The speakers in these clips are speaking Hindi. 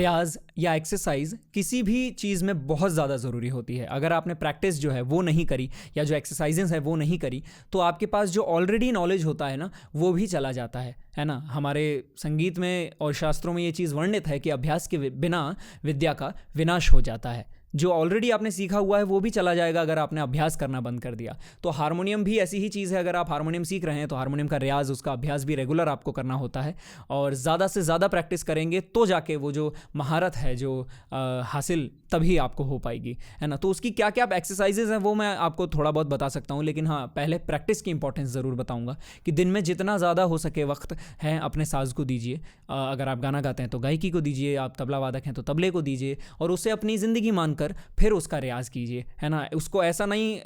रियाज या एक्सरसाइज किसी भी चीज़ में बहुत ज़्यादा ज़रूरी होती है। अगर आपने प्रैक्टिस जो है वो नहीं करी या जो एक्सरसाइजेस है वो नहीं करी तो आपके पास जो ऑलरेडी नॉलेज होता है ना वो भी चला जाता है ना। हमारे संगीत में और शास्त्रों में ये चीज़ वर्णित है कि अभ्यास के बिना विद्या का विनाश हो जाता है। जो ऑलरेडी आपने सीखा हुआ है वो भी चला जाएगा अगर आपने अभ्यास करना बंद कर दिया। तो हारमोनियम भी ऐसी ही चीज़ है। अगर आप हारमोनियम सीख रहे हैं तो हारमोनियम का रियाज, उसका अभ्यास भी रेगुलर आपको करना होता है और ज़्यादा से ज़्यादा प्रैक्टिस करेंगे तो जाके वो जो महारत है जो हासिल तभी आपको हो पाएगी, है ना। तो उसकी क्या क्या एक्सरसाइजेज हैं वो मैं आपको थोड़ा बहुत बता सकता हूँ, लेकिन हाँ पहले प्रैक्टिस की इंपॉर्टेंस ज़रूर बताऊँगा कि दिन में जितना ज़्यादा हो सके वक्त है अपने साज को दीजिए। अगर आप गाना गाते हैं तो गायकी को दीजिए, आप तबला वादक हैं तो तबले को दीजिए और उसे अपनी ज़िंदगी मानकर फिर उसका रियाज़ कीजिए, है ना। उसको ऐसा नहीं,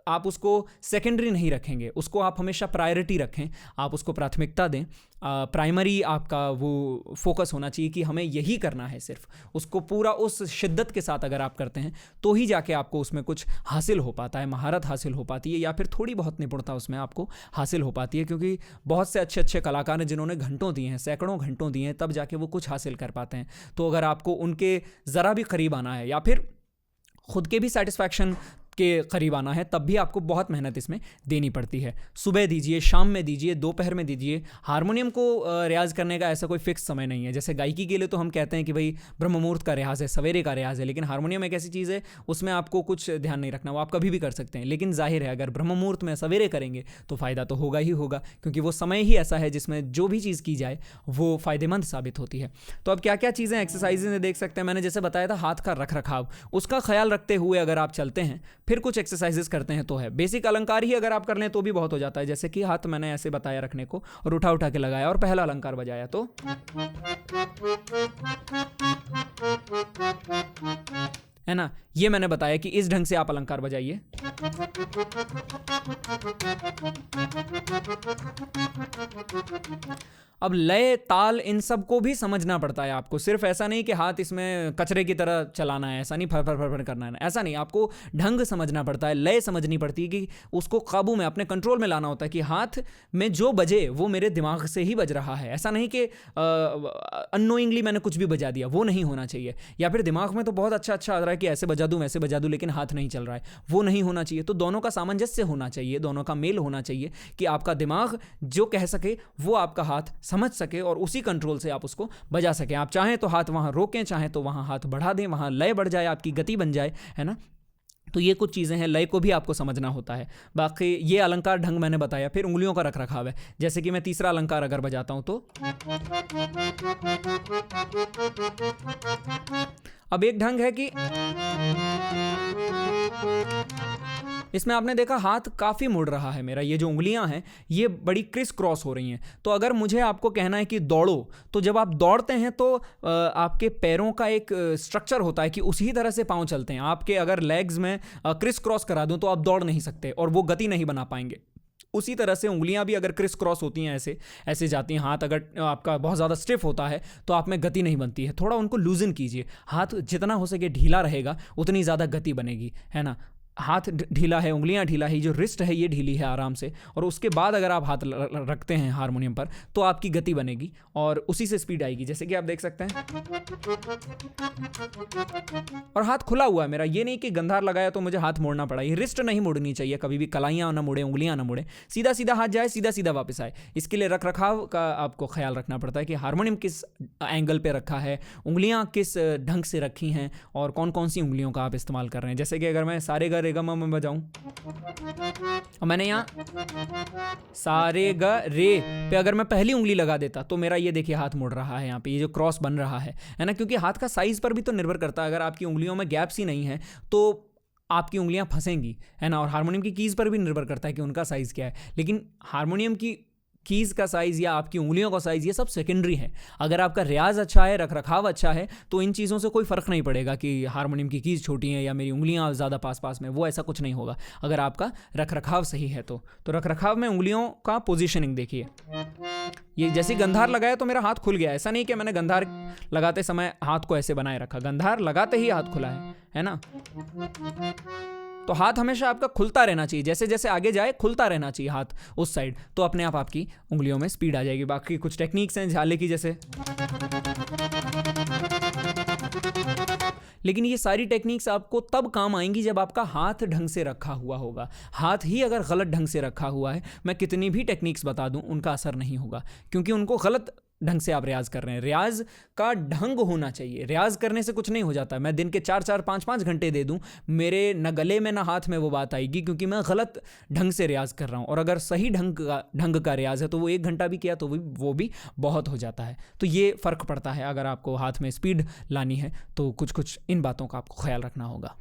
आप उसको सेकेंडरी नहीं रखेंगे, उसको आप हमेशा प्रायोरिटी रखें, आप उसको प्राथमिकता दें। प्राइमरी आपका वो फोकस होना चाहिए कि हमें यही करना है सिर्फ। उसको पूरा उस शिद्दत के साथ अगर आप करते हैं तो ही जाके आपको उसमें कुछ हासिल हो पाता है, महारत हासिल हो पाती है या फिर थोड़ी बहुत निपुणता उसमें आपको हासिल हो पाती है। क्योंकि बहुत से अच्छे अच्छे कलाकार हैं जिन्होंने घंटों दिए हैं, सैकड़ों घंटों दिए हैं, तब जाके वो कुछ हासिल कर पाते हैं। तो अगर आपको उनके ज़रा भी करीब आना है या फिर खुद के भी सेटिस्फैक्शन के करीब आना है तब भी आपको बहुत मेहनत इसमें देनी पड़ती है। सुबह दीजिए, शाम में दीजिए, दोपहर में दीजिए। हारमोनियम को रियाज़ करने का ऐसा कोई फिक्स समय नहीं है। जैसे गायकी के लिए तो हम कहते हैं कि भाई ब्रह्म मुहूर्त का रियाज़ है, सवेरे का रियाज़ है, लेकिन हारमोनियम एक ऐसी चीज़ है उसमें आपको कुछ ध्यान नहीं रखना, वो आप कभी भी कर सकते हैं। लेकिन जाहिर है अगर ब्रह्म मुहूर्त में सवेरे करेंगे तो फ़ायदा तो होगा ही होगा, क्योंकि वो समय ही ऐसा है जिसमें जो भी चीज़ की जाए वो फ़ायदेमंद साबित होती है। तो अब क्या क्या चीज़ें एक्सरसाइजेज देख सकते हैं। मैंने जैसे बताया था हाथ का रख रखाव, उसका ख्याल रखते हुए अगर आप चलते हैं फिर कुछ एक्सरसाइजेज करते हैं तो है। बेसिक अलंकार ही अगर आप कर लें तो भी बहुत हो जाता है। जैसे कि हाथ मैंने ऐसे बताया रखने को और उठा उठा के लगाया और पहला अलंकार बजाया तो है ना, ये मैंने बताया कि इस ढंग से आप अलंकार बजाइए। अब लय, ताल, इन सब को भी समझना पड़ता है आपको। सिर्फ ऐसा नहीं कि हाथ इसमें कचरे की तरह चलाना है, ऐसा नहीं फर फर फर फर करना है, ऐसा नहीं। आपको ढंग समझना पड़ता है, लय समझनी पड़ती है कि उसको काबू में, अपने कंट्रोल में लाना होता है कि हाथ में जो बजे वो मेरे दिमाग से ही बज रहा है। ऐसा नहीं कि अननोइंगली मैंने कुछ भी बजा दिया, वो नहीं होना चाहिए। या फिर दिमाग में तो बहुत अच्छा आ रहा है कि ऐसे बजा दूं वैसे बजा दूं, लेकिन हाथ नहीं चल रहा है, वो नहीं होना चाहिए। तो दोनों का सामंजस्य होना चाहिए, दोनों का मेल होना चाहिए कि आपका दिमाग जो कह सके वो आपका हाथ समझ सके और उसी कंट्रोल से आप उसको बजा सकें। आप चाहें तो हाथ वहां रोकें, चाहें तो वहां हाथ बढ़ा दें, वहां लय बढ़ जाए, आपकी गति बन जाए, है ना। तो ये कुछ चीज़ें हैं, लय को भी आपको समझना होता है। बाकी ये अलंकार ढंग मैंने बताया। फिर उंगलियों का रख रखाव है। जैसे कि मैं तीसरा अलंकार अगर बजाता हूं तो अब एक ढंग है कि इसमें आपने देखा हाथ काफ़ी मुड़ रहा है मेरा, ये जो उंगलियां हैं ये बड़ी क्रिस क्रॉस हो रही हैं। तो अगर मुझे आपको कहना है कि दौड़ो, तो जब आप दौड़ते हैं तो आपके पैरों का एक स्ट्रक्चर होता है कि उसी तरह से पांव चलते हैं। आपके अगर लेग्स में क्रिस क्रॉस करा दूं तो आप दौड़ नहीं सकते और वो गति नहीं बना पाएंगे। उसी तरह से उंगलियां भी अगर क्रिस क्रॉस होती हैं, ऐसे ऐसे जाती हैं। हाथ अगर आपका बहुत ज़्यादा स्टिफ होता है तो आप में गति नहीं बनती है। थोड़ा उनको लूजन कीजिए। हाथ जितना हो सके ढीला रहेगा उतनी ज़्यादा गति बनेगी, है ना। हाथ ढीला है, उंगलियां ढीला है, जो रिस्ट है ये ढीली है आराम से, और उसके बाद अगर आप हाथ रखते हैं हारमोनियम पर तो आपकी गति बनेगी और उसी से स्पीड आएगी। जैसे कि आप देख सकते हैं और हाथ खुला हुआ है मेरा, ये नहीं कि गंधार लगाया तो मुझे हाथ मोड़ना पड़ा। ये रिस्ट नहीं मोड़नी चाहिए कभी भी, कलाइयाँ ना मुड़े, उंगलियां ना मुड़े, सीधा सीधा हाथ जाए, सीधा सीधा वापस आए। इसके लिए रख रखाव का आपको ख्याल रखना पड़ता है कि हारमोनियम किस एंगल पे रखा है, उंगलियां किस ढंग से रखी हैं और कौन कौन सी उंगलियों का आप इस्तेमाल कर रहे हैं। जैसे कि अगर मैं सारे ग रे ग म में बजाऊं और मैंने यहाँ सारे ग रे पे अगर मैं पहली उंगली लगा देता तो मेरा ये देखिए हाथ मुड़ रहा है, यहाँ पे ये जो क्रॉस बन रहा है ना। क्योंकि हाथ का साइज पर भी तो निर्भर करता है। अगर आपकी उंगलियों में गैप्स ही नहीं है तो आपकी उंगलियां फंसेंगी, है ना। और हारमोनियम की कीज पर भी निर्भर करता है कि उनका साइज क्या है। लेकिन हारमोनियम की कीज़ का साइज़ या आपकी उंगलियों का साइज़ ये सब सेकेंडरी है। अगर आपका रियाज अच्छा है, रख रखाव अच्छा है, तो इन चीज़ों से कोई फ़र्क नहीं पड़ेगा कि हारमोनियम की कीज़ छोटी है या मेरी उंगलियां ज़्यादा पास में, वो ऐसा कुछ नहीं होगा अगर आपका रख रखाव सही है। तो रख रखाव में उंगलियों का पोजीशनिंग देखिए। ये जैसे गंधार लगाया तो मेरा हाथ खुल गया, ऐसा नहीं कि मैंने गंधार लगाते समय हाथ को ऐसे बनाए रखा, गंधार लगाते ही हाथ खुला है ना। तो हाथ हमेशा आपका खुलता रहना चाहिए, जैसे जैसे आगे जाए खुलता रहना चाहिए हाथ उस साइड, तो अपने आप आपकी उंगलियों में स्पीड आ जाएगी। बाकी कुछ टेक्निक्स हैं झाले की, जैसे लेकिन ये सारी टेक्निक्स आपको तब काम आएंगी जब आपका हाथ ढंग से रखा हुआ होगा। हाथ ही अगर गलत ढंग से रखा हुआ है, मैं कितनी भी टेक्निक्स बता दूं उनका असर नहीं होगा, क्योंकि उनको गलत ढंग से आप रियाज कर रहे हैं। रियाज का ढंग होना चाहिए। रियाज करने से कुछ नहीं हो जाता। मैं दिन के 4-4 5-5 घंटे दे दूं, मेरे न गले में ना हाथ में वो बात आएगी, क्योंकि मैं गलत ढंग से रियाज कर रहा हूं। और अगर सही ढंग का रियाज है तो वो 1 घंटा भी किया तो वो भी बहुत हो जाता है। तो ये फ़र्क पड़ता है। अगर आपको हाथ में स्पीड लानी है तो कुछ कुछ इन बातों का आपको ख्याल रखना होगा।